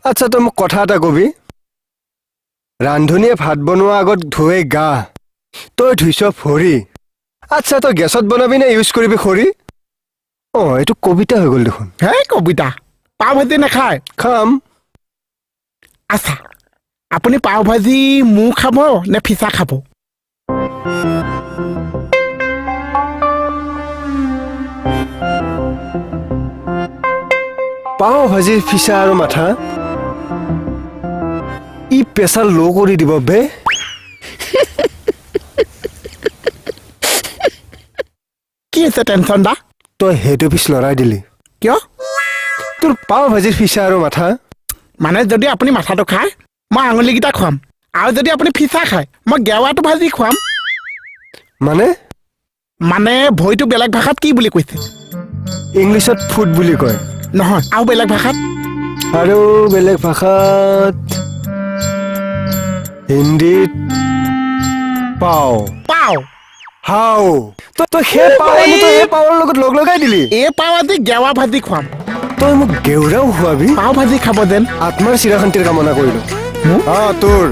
আচ্ছা তই মোক কথা এটা কবি ৰান্ধনীয়ে ভাত বনোৱা আগত ধুৱে গা তই ধুইছ ভৰি আচ্ছা তই গেছত বনাবি নে ইউজ কৰিবি খৰি এইটো কবিতা হৈ গ'ল দেখোন হে কবিতা পাও ভাজি নাখায় খাম আচ্ছা আপুনি পাও ভাজি মু খাব নে ফিচা খাব পাও ভাজিৰ ফিচা আৰু মাথা ই প্ৰেছাৰ ল' কৰি দিব বে কি হৈছে টেনচন দা তই সেইটো পিছ লৰাই দিলি কিয় তোৰ পাও ভাজিৰ ফিচা আৰু মাথা মানে যদি আপুনি মাথাটো খায় মই আঙুলিকেইটা খুৱাম আৰু যদি আপুনি ফিচা খায় মই গেৱাটো ভাজি খুৱাম মানে মানে ভৰিটো বেলেগ ভাষাত কি বুলি কৈছে ইংলিছত ফুড বুলি কয় নহয় আৰু বেলেগ ভাষাত আৰু বেলেগ ভাষাত হিন্দীত পাও পাও হাও তই সেই পাও তই এই পাওৰ লগত লগ লগাই দিলি এই পাও আজি গেৱা ভাজি খুৱাম তই মোক গেউৰাও খুৱাবি পাও ভাজি খাব যেন আত্মাৰ চিৰাশান্তিৰ কামনা কৰিলো তোৰ